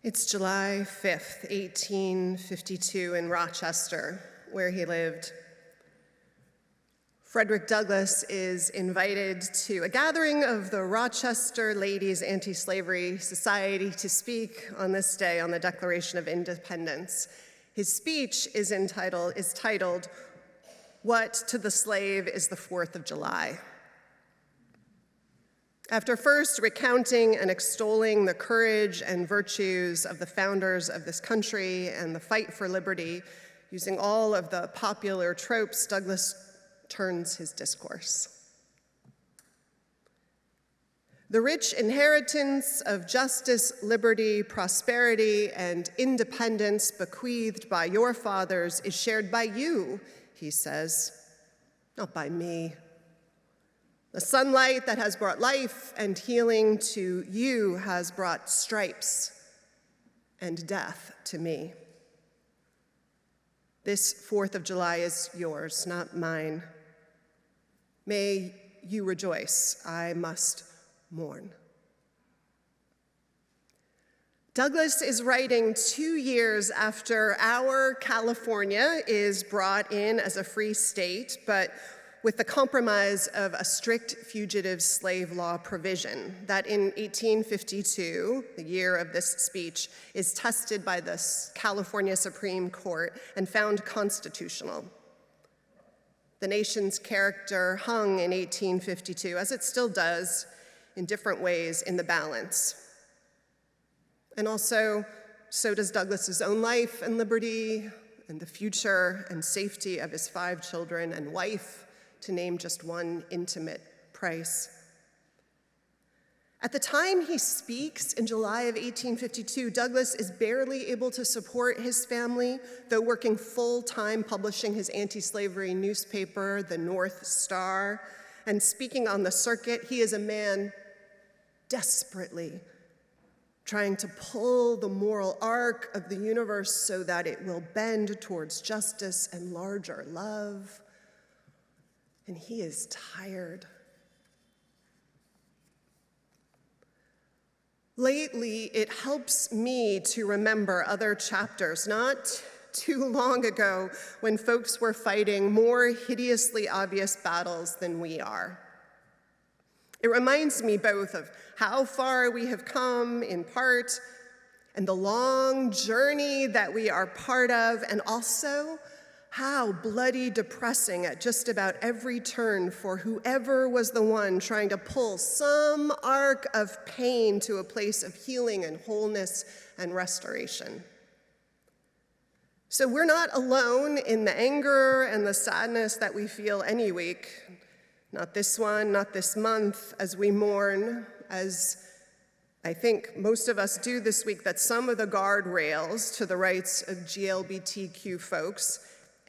It's July 5th, 1852 in Rochester, where he lived. Frederick Douglass is invited to a gathering of the Rochester Ladies Anti-Slavery Society to speak on this day on the Declaration of Independence. His speech is titled, "What to the Slave is the 4th of July?" After first recounting and extolling the courage and virtues of the founders of this country and the fight for liberty, using all of the popular tropes, Douglass turns his discourse. The rich inheritance of justice, liberty, prosperity, and independence bequeathed by your fathers is shared by you, he says, not by me. The sunlight that has brought life and healing to you has brought stripes and death to me. This 4th of July is yours, not mine. May you rejoice. I must mourn. Douglass is writing 2 years after our California is brought in as a free state, but with the compromise of a strict fugitive slave law provision that in 1852, the year of this speech, is tested by the California Supreme Court and found constitutional. The nation's character hung in 1852, as it still does, in different ways in the balance. And also, so does Douglass's own life and liberty and the future and safety of his 5 children and wife, to name just one intimate price. At the time he speaks in July of 1852, Douglass is barely able to support his family, though working full-time publishing his anti-slavery newspaper, the North Star, and speaking on the circuit. He is a man desperately trying to pull the moral arc of the universe so that it will bend towards justice and larger love. And he is tired. Lately, it helps me to remember other chapters, not too long ago, when folks were fighting more hideously obvious battles than we are. It reminds me both of how far we have come, in part, and the long journey that we are part of, and also how bloody depressing at just about every turn for whoever was the one trying to pull some arc of pain to a place of healing and wholeness and restoration. So we're not alone in the anger and the sadness that we feel any week, not this one, not this month, as we mourn, as I think most of us do this week, that some of the guardrails to the rights of GLBTQ folks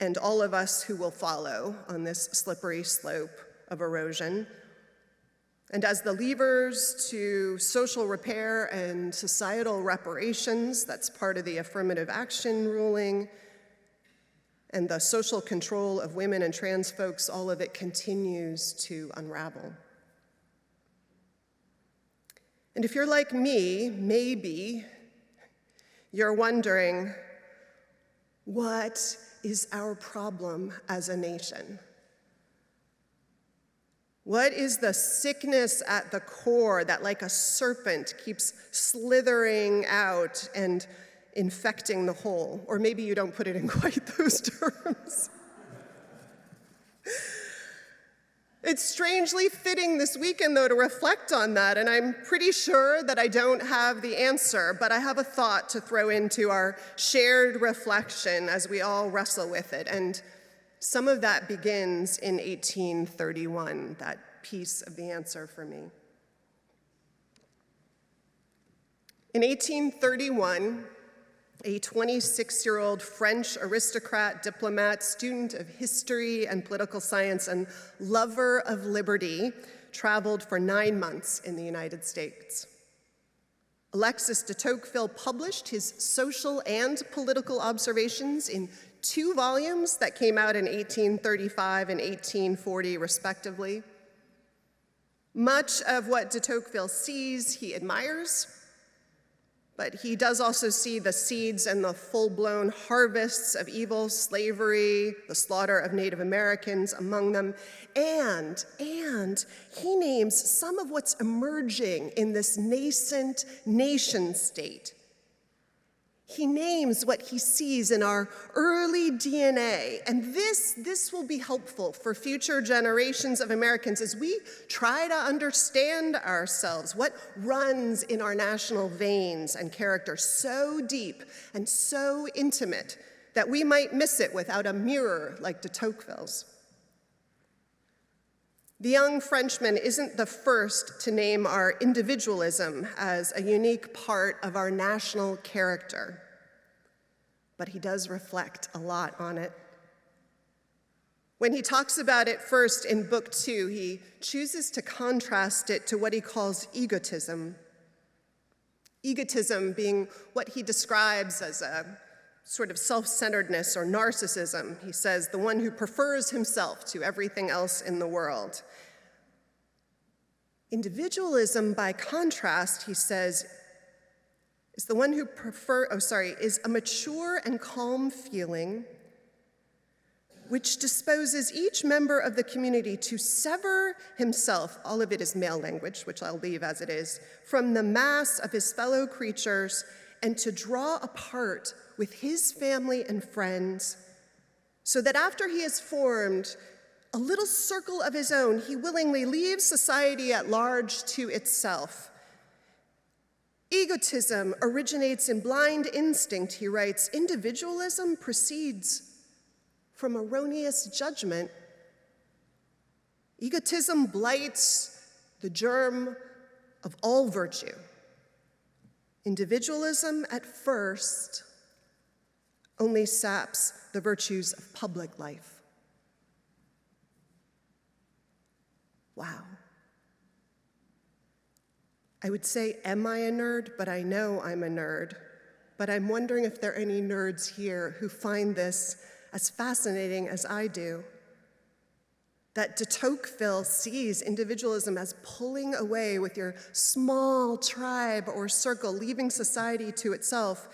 and all of us who will follow on this slippery slope of erosion. And as the levers to social repair and societal reparations, that's part of the affirmative action ruling, and the social control of women and trans folks, all of it continues to unravel. And if you're like me, maybe you're wondering, what is our problem as a nation? What is the sickness at the core that, like a serpent, keeps slithering out and infecting the whole? Or maybe you don't put it in quite those terms. It's strangely fitting this weekend, though, to reflect on that, and I'm pretty sure that I don't have the answer, but I have a thought to throw into our shared reflection as we all wrestle with it, and some of that begins in 1831, that piece of the answer for me. In 1831, a 26-year-old French aristocrat, diplomat, student of history and political science, and lover of liberty, traveled for 9 months in the United States. Alexis de Tocqueville published his social and political observations in 2 volumes that came out in 1835 and 1840, respectively. Much of what de Tocqueville sees, he admires. But he does also see the seeds and the full-blown harvests of evil, slavery, the slaughter of Native Americans among them, and he names some of what's emerging in this nascent nation state. He names what he sees in our early DNA, and this will be helpful for future generations of Americans as we try to understand ourselves, what runs in our national veins and character so deep and so intimate that we might miss it without a mirror like de Tocqueville's. The young Frenchman isn't the first to name our individualism as a unique part of our national character, but he does reflect a lot on it. When he talks about it first in Book 2, he chooses to contrast it to what he calls egotism. Egotism being what he describes as a sort of self-centeredness or narcissism. He says, the one who prefers himself to everything else in the world. Individualism, by contrast, he says, is the one who is a mature and calm feeling which disposes each member of the community to sever himself, all of it is male language, which I'll leave as it is, from the mass of his fellow creatures and to draw apart with his family and friends, so that after he has formed a little circle of his own, he willingly leaves society at large to itself. Egotism originates in blind instinct, he writes. Individualism proceeds from erroneous judgment. Egotism blights the germ of all virtue. Individualism, at first, only saps the virtues of public life. Wow. I would say, am I a nerd? But I know I'm a nerd. But I'm wondering if there are any nerds here who find this as fascinating as I do. That de Tocqueville sees individualism as pulling away with your small tribe or circle, leaving society to itself.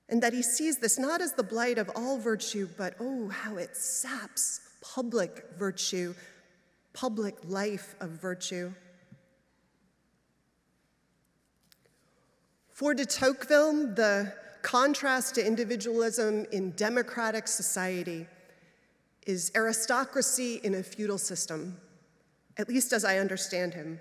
And that he sees this not as the blight of all virtue, but oh, how it saps public virtue, public life of virtue. For de Tocqueville, the contrast to individualism in democratic society is aristocracy in a feudal system, at least as I understand him.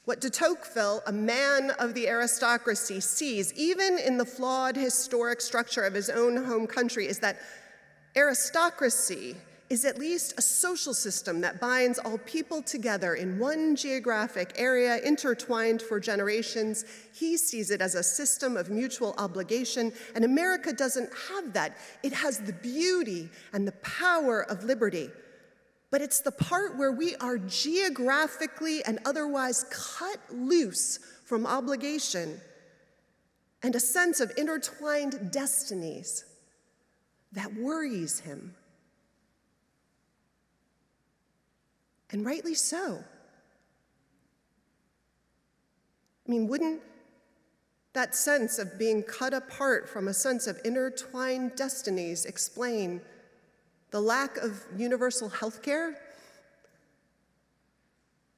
What de Tocqueville, a man of the aristocracy, sees, even in the flawed historic structure of his own home country, is that aristocracy is at least a social system that binds all people together in one geographic area, intertwined for generations. He sees it as a system of mutual obligation, and America doesn't have that. It has the beauty and the power of liberty, but it's the part where we are geographically and otherwise cut loose from obligation and a sense of intertwined destinies that worries him. And rightly so. I mean, wouldn't that sense of being cut apart from a sense of intertwined destinies explain the lack of universal health care?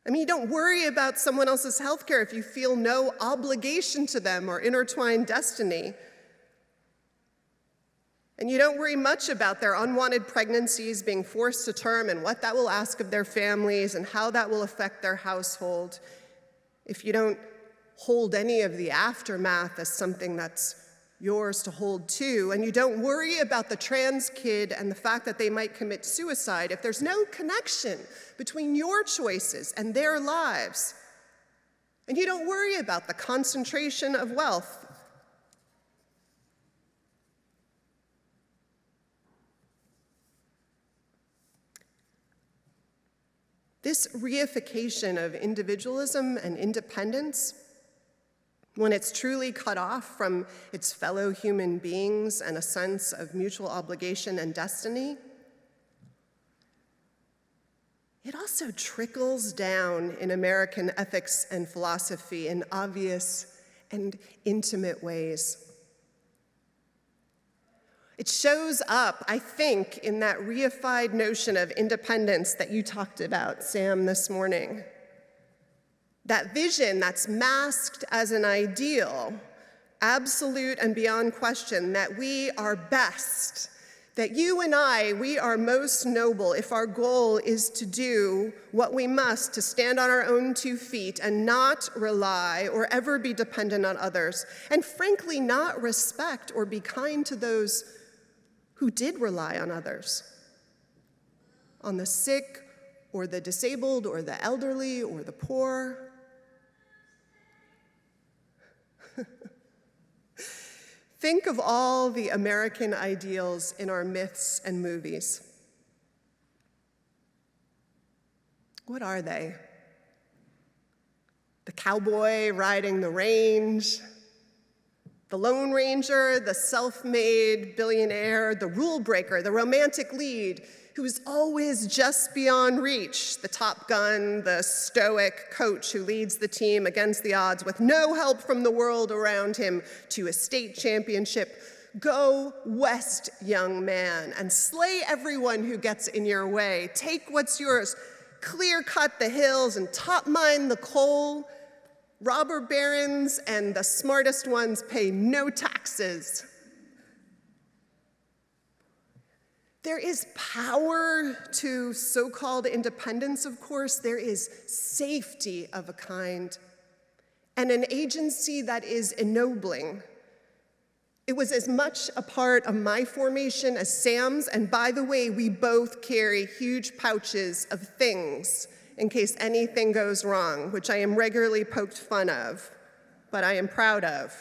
I mean, you don't worry about someone else's health care if you feel no obligation to them or intertwined destiny. And you don't worry much about their unwanted pregnancies being forced to term and what that will ask of their families and how that will affect their household if you don't hold any of the aftermath as something that's yours to hold too. And you don't worry about the trans kid and the fact that they might commit suicide if there's no connection between your choices and their lives. And you don't worry about the concentration of wealth. This reification of individualism and independence, when it's truly cut off from its fellow human beings and a sense of mutual obligation and destiny, it also trickles down in American ethics and philosophy in obvious and intimate ways. It shows up, I think, in that reified notion of independence that you talked about, Sam, this morning. That vision that's masked as an ideal, absolute and beyond question, that we are best, that you and I, we are most noble if our goal is to do what we must to stand on our own 2 feet and not rely or ever be dependent on others, and frankly, not respect or be kind to those who did rely on others, on the sick or the disabled or the elderly or the poor. Think of all the American ideals in our myths and movies. What are they? The cowboy riding the range, the Lone Ranger, the self-made billionaire, the rule breaker, the romantic lead who is always just beyond reach, the Top Gun, the stoic coach who leads the team against the odds with no help from the world around him to a state championship. Go west, young man, and slay everyone who gets in your way. Take what's yours, clear-cut the hills and top-mine the coal. Robber barons and the smartest ones pay no taxes. There is power to so-called independence, of course. There is safety of a kind and an agency that is ennobling. It was as much a part of my formation as Sam's, and by the way, we both carry huge pouches of things in case anything goes wrong, which I am regularly poked fun of, but I am proud of.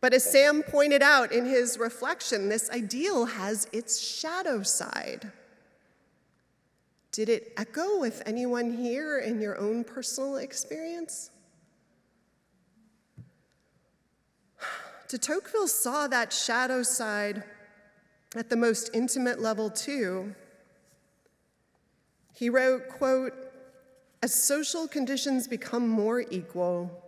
But as Sam pointed out in his reflection, this ideal has its shadow side. Did it echo with anyone here in your own personal experience? De Tocqueville saw that shadow side at the most intimate level too. He wrote, quote, "As social conditions become more equal,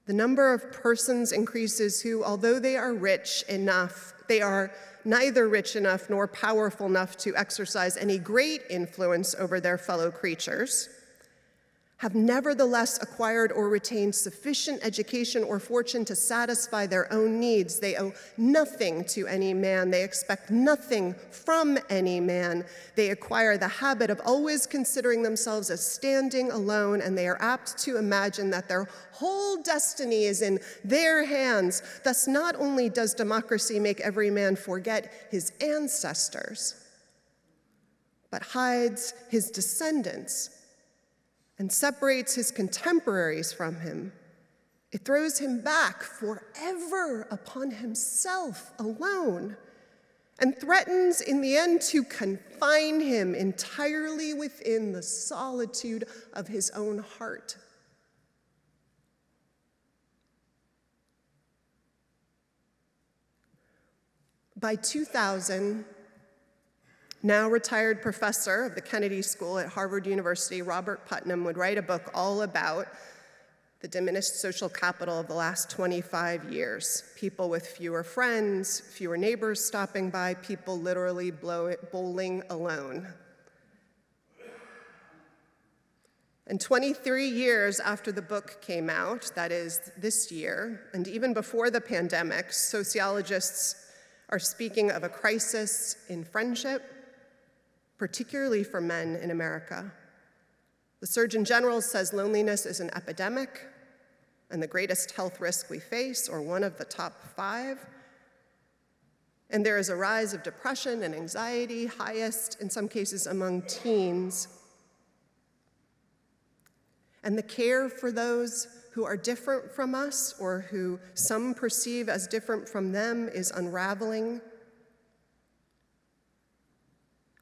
the number of persons increases who, although they are rich enough, they are neither rich enough nor powerful enough to exercise any great influence over their fellow creatures, have nevertheless acquired or retained sufficient education or fortune to satisfy their own needs. They owe nothing to any man. They expect nothing from any man. They acquire the habit of always considering themselves as standing alone, and they are apt to imagine that their whole destiny is in their hands. Thus, not only does democracy make every man forget his ancestors, but hides his descendants and separates his contemporaries from him. It throws him back forever upon himself alone and threatens in the end to confine him entirely within the solitude of his own heart." By 2000, now retired professor of the Kennedy School at Harvard University, Robert Putnam, would write a book all about the diminished social capital of the last 25 years. People with fewer friends, fewer neighbors stopping by, people literally bowling alone. And 23 years after the book came out, that is this year, and even before the pandemic, sociologists are speaking of a crisis in friendship, particularly for men in America. The Surgeon General says loneliness is an epidemic and the greatest health risk we face, or one of the top 5. And there is a rise of depression and anxiety, highest in some cases among teens. And the care for those who are different from us, or who some perceive as different from them, is unraveling,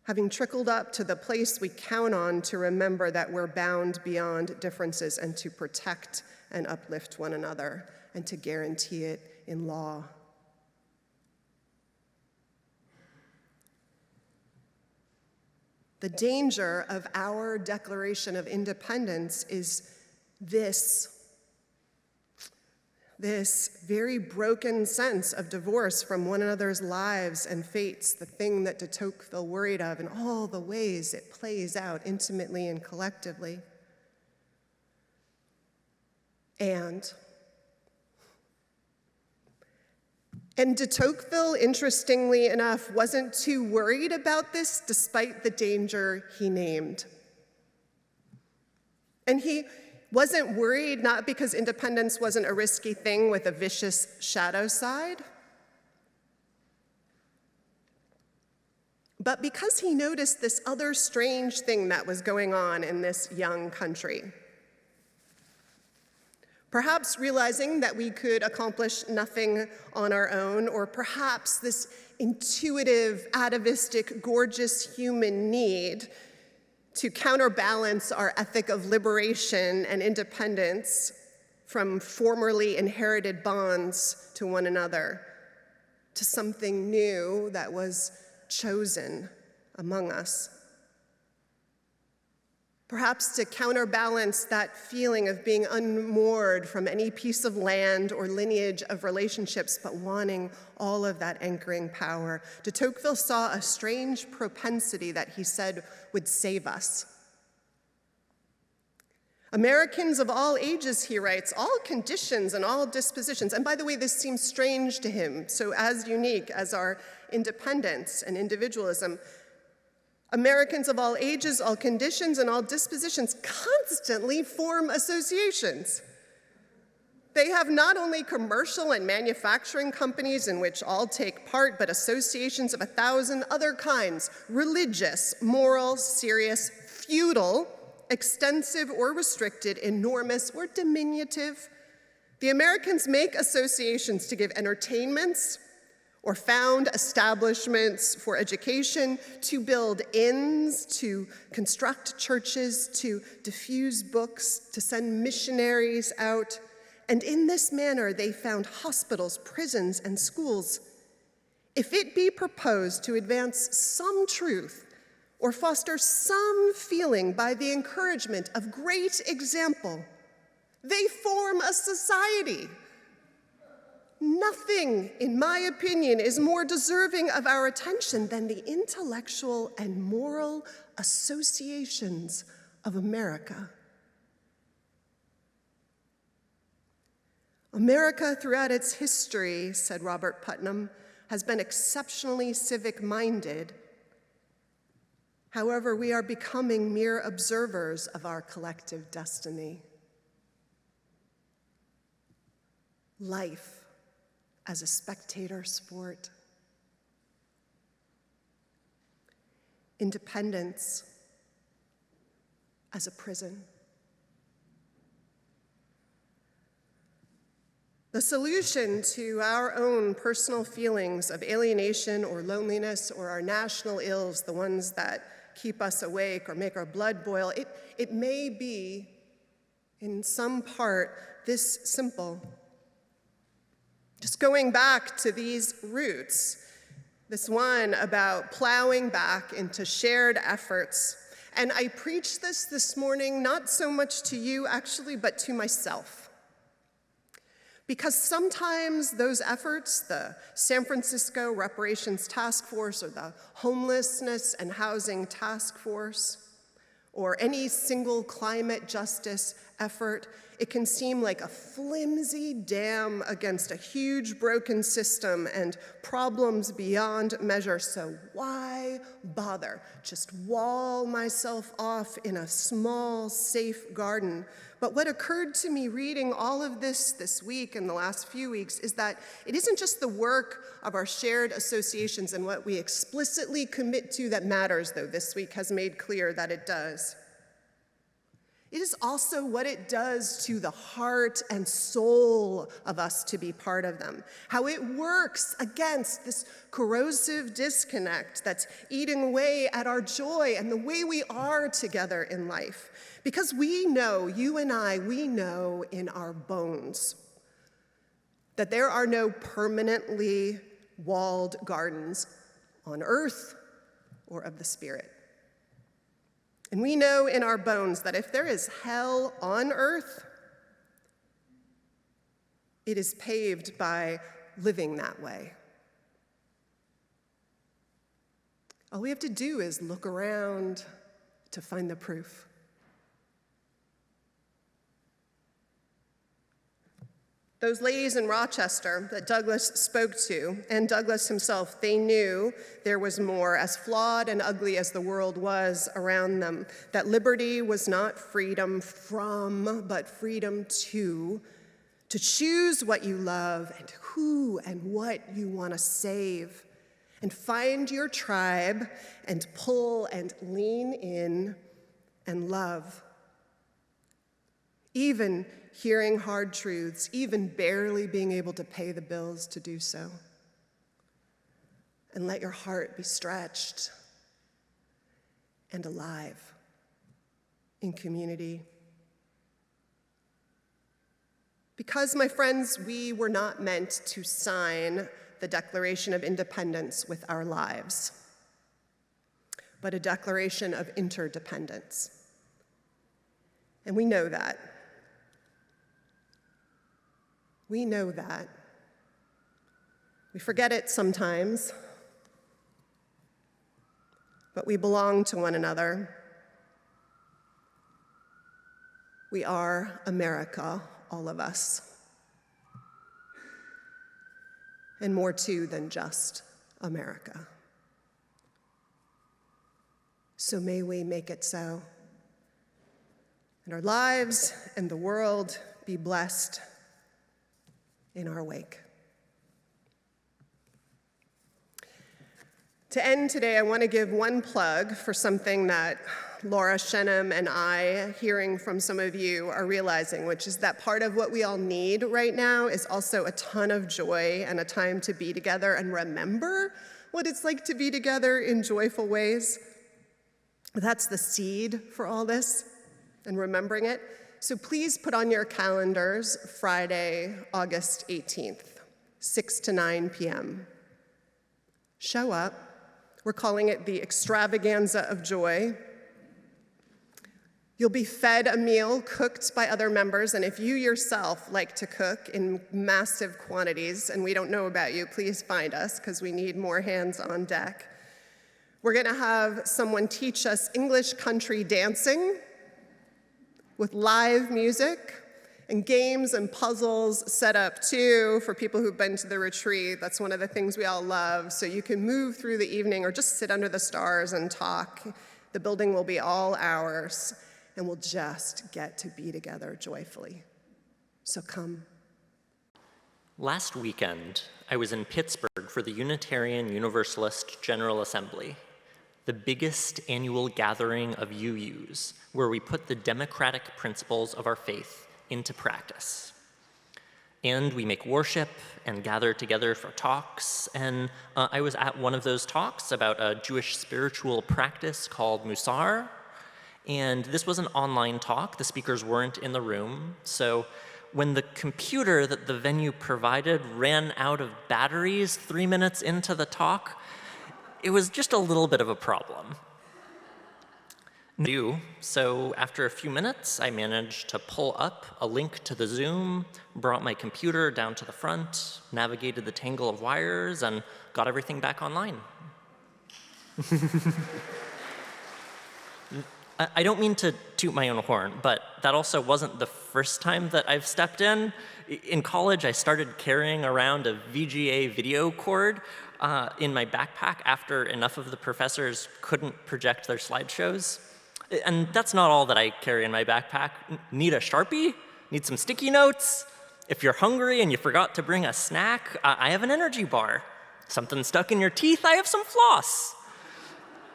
having trickled up to the place we count on to remember that we're bound beyond differences and to protect and uplift one another and to guarantee it in law. The danger of our Declaration of Independence is this very broken sense of divorce from one another's lives and fates, the thing that de Tocqueville worried of, in all the ways it plays out intimately and collectively. And de Tocqueville, interestingly enough, wasn't too worried about this despite the danger he named. And he wasn't worried not because independence wasn't a risky thing with a vicious shadow side, but because he noticed this other strange thing that was going on in this young country. Perhaps realizing that we could accomplish nothing on our own, or perhaps this intuitive, atavistic, gorgeous human need to counterbalance our ethic of liberation and independence from formerly inherited bonds to one another, to something new that was chosen among us. Perhaps to counterbalance that feeling of being unmoored from any piece of land or lineage of relationships, but wanting all of that anchoring power, de Tocqueville saw a strange propensity that he said would save us. Americans of all ages, he writes, all conditions and all dispositions, and by the way, this seems strange to him, so as unique as our independence and individualism, Americans of all ages, all conditions, and all dispositions constantly form associations. They have not only commercial and manufacturing companies in which all take part, but associations of 1,000 other kinds: religious, moral, serious, feudal, extensive or restricted, enormous or diminutive. The Americans make associations to give entertainments, or found establishments for education, to build inns, to construct churches, to diffuse books, to send missionaries out. And in this manner, they found hospitals, prisons, and schools. If it be proposed to advance some truth or foster some feeling by the encouragement of great example, they form a society. Nothing, in my opinion, is more deserving of our attention than the intellectual and moral associations of America. America, throughout its history, said Robert Putnam, has been exceptionally civic-minded. However, we are becoming mere observers of our collective destiny. Life as a spectator sport. Independence as a prison. The solution to our own personal feelings of alienation or loneliness or our national ills, the ones that keep us awake or make our blood boil, it may be, in some part, this simple. Just going back to these roots, this one about plowing back into shared efforts. And I preach this morning, not so much to you actually, but to myself. Because sometimes those efforts, the San Francisco Reparations Task Force or the Homelessness and Housing Task Force, or any single climate justice effort, it can seem like a flimsy dam against a huge broken system and problems beyond measure. So why bother? Just wall myself off in a small, safe garden. But what occurred to me reading all of this week and the last few weeks is that it isn't just the work of our shared associations and what we explicitly commit to that matters, though this week has made clear that it does. It is also what it does to the heart and soul of us to be part of them. How it works against this corrosive disconnect that's eating away at our joy and the way we are together in life. Because we know, you and I, we know in our bones that there are no permanently walled gardens on earth or of the spirit. And we know in our bones that if there is hell on earth, It is paved by living that way. All we have to do is look around to find the proof. Those ladies in Rochester that Douglas spoke to, and Douglas himself, they knew there was more, as flawed and ugly as the world was around them, that liberty was not freedom from, but freedom to choose what you love and who and what you want to save, and find your tribe and pull and lean in and love. Even hearing hard truths, even barely being able to pay the bills to do so. And let your heart be stretched and alive in community. Because, my friends, we were not meant to sign the Declaration of Independence with our lives, but a declaration of interdependence. And we know that. We know that. We forget it sometimes, but we belong to one another. We are America, all of us. And more too than just America. So may we make it so. And our lives and the world be blessed in our wake. To end today, I want to give one plug for something that Laura Shenham and I, hearing from some of you, are realizing, which is that part of what we all need right now is also a ton of joy and a time to be together and remember what it's like to be together in joyful ways. That's the seed for all this, and remembering it. So please put on your calendars Friday, August 18th, 6 to 9 p.m. Show up. We're calling it the Extravaganza of Joy. You'll be fed a meal cooked by other members, and if you yourself like to cook in massive quantities, and we don't know about you, please find us, because we need more hands on deck. We're gonna have someone teach us English country dancing, with live music and games and puzzles set up too for people who've been to the retreat. That's one of the things we all love. So you can move through the evening or just sit under the stars and talk. The building will be all ours, and we'll just get to be together joyfully. So come. Last weekend, I was in Pittsburgh for the Unitarian Universalist General Assembly, the biggest annual gathering of UUs, where we put the democratic principles of our faith into practice. And we make worship and gather together for talks, and I was at one of those talks about a Jewish spiritual practice called Musar, and this was an online talk. The speakers weren't in the room, so when the computer that the venue provided ran out of batteries 3 minutes into the talk, it was just a little bit of a problem. So after a few minutes, I managed to pull up a link to the Zoom, brought my computer down to the front, navigated the tangle of wires, and got everything back online. I don't mean to toot my own horn, but that also wasn't the first time that I've stepped in. In college, I started carrying around a VGA video cord in my backpack after enough of the professors couldn't project their slideshows. And that's not all that I carry in my backpack. Need a Sharpie? Need some sticky notes? If you're hungry and you forgot to bring a snack, I have an energy bar. Something stuck in your teeth, I have some floss.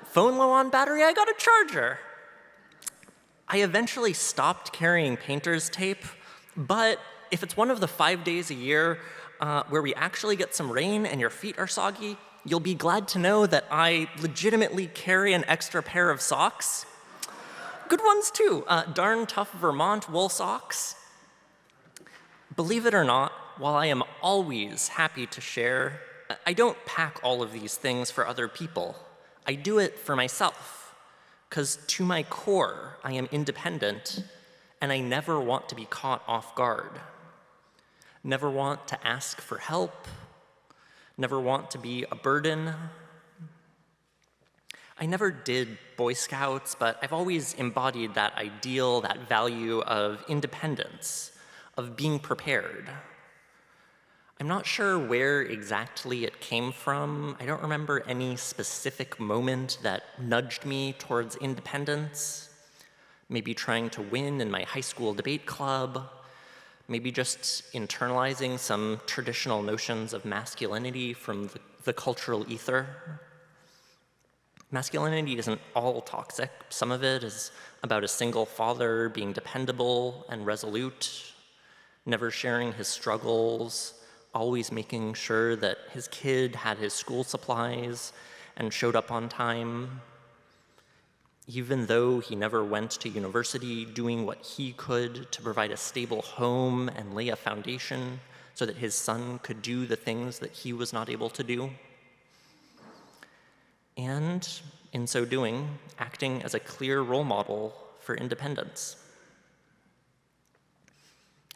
Phone low on battery, I got a charger. I eventually stopped carrying painter's tape, but if it's one of the 5 days a year where we actually get some rain and your feet are soggy, you'll be glad to know that I legitimately carry an extra pair of socks. Good ones too, darn tough Vermont wool socks. Believe it or not, while I am always happy to share, I don't pack all of these things for other people. I do it for myself, because to my core, I am independent, and I never want to be caught off guard. never want to ask for help, never want to be a burden. I never did Boy Scouts, but I've always embodied that ideal, that value of independence, of being prepared. I'm not sure where exactly it came from. I don't remember any specific moment that nudged me towards independence. Maybe trying to win in my high school debate club, maybe just internalizing some traditional notions of masculinity from the cultural ether. Masculinity isn't all toxic. Some of it is about a single father being dependable and resolute, never sharing his struggles, always making sure that his kid had his school supplies and showed up on time. Even though he never went to university, doing what he could to provide a stable home and lay a foundation so that his son could do the things that he was not able to do. And in so doing, acting as a clear role model for independence.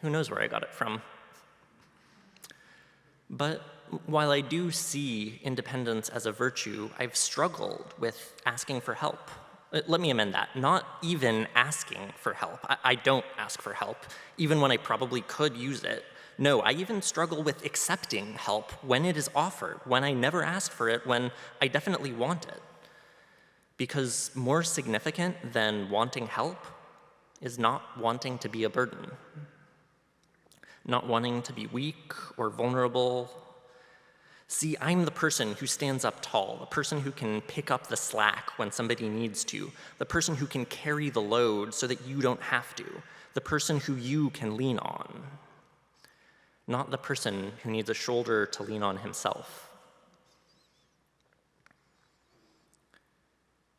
Who knows where I got it from? But while I do see independence as a virtue, I've struggled with asking for help. Let me amend that. Not even asking for help. I don't ask for help, even when I probably could use it. No, I even struggle with accepting help when it is offered, when I never asked for it, when I definitely want it. Because more significant than wanting help is not wanting to be a burden, not wanting to be weak or vulnerable. See, I'm the person who stands up tall, the person who can pick up the slack when somebody needs to, the person who can carry the load so that you don't have to, the person who you can lean on, not the person who needs a shoulder to lean on himself.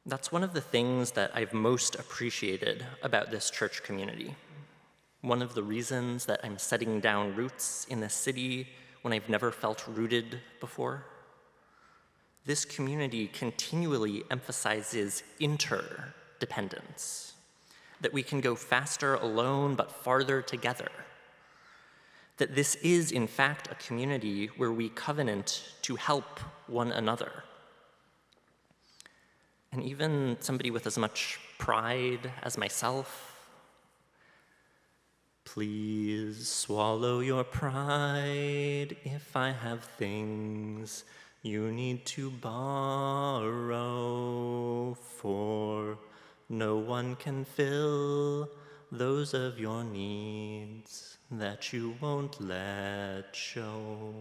That's one of the things that I've most appreciated about this church community. One of the reasons that I'm setting down roots in this city when I've never felt rooted before. This community continually emphasizes interdependence, that we can go faster alone but farther together, that this is in fact a community where we covenant to help one another. And even somebody with as much pride as myself, please swallow your pride if I have things you need to borrow, for no one can fill those of your needs that you won't let show.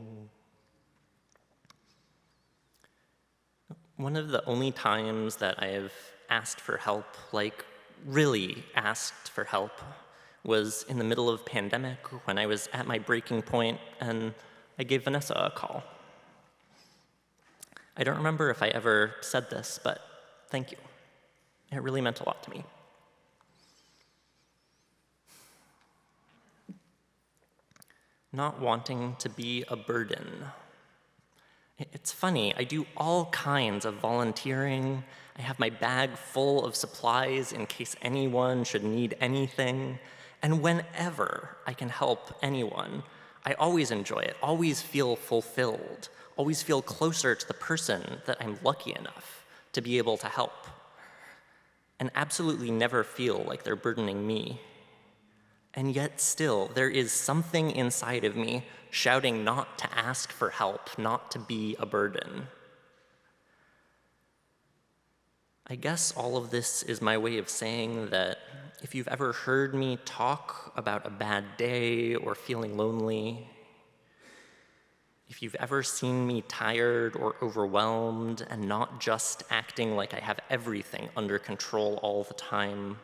One of the only times that I have asked for help, like really asked for help, was in the middle of pandemic when I was at my breaking point and I gave Vanessa a call. I don't remember if I ever said this, but thank you. It really meant a lot to me. Not wanting to be a burden. It's funny, I do all kinds of volunteering. I have my bag full of supplies in case anyone should need anything. And whenever I can help anyone, I always enjoy it, always feel fulfilled, always feel closer to the person that I'm lucky enough to be able to help, and absolutely never feel like they're burdening me. And yet still, there is something inside of me shouting not to ask for help, not to be a burden. I guess all of this is my way of saying that if you've ever heard me talk about a bad day or feeling lonely, if you've ever seen me tired or overwhelmed and not just acting like I have everything under control all the time,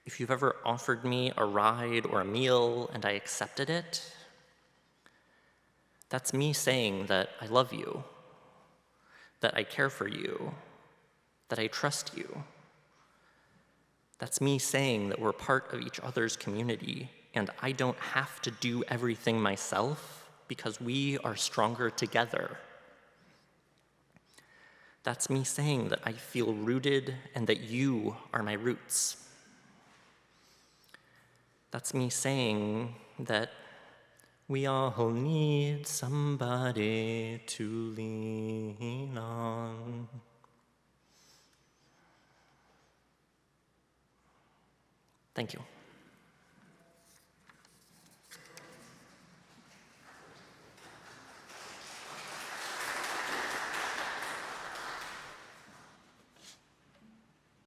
if you've ever offered me a ride or a meal and I accepted it, that's me saying that I love you, that I care for you, that I trust you. That's me saying that we're part of each other's community and I don't have to do everything myself because we are stronger together. That's me saying that I feel rooted and that you are my roots. That's me saying that We all need somebody to lean on. Thank you.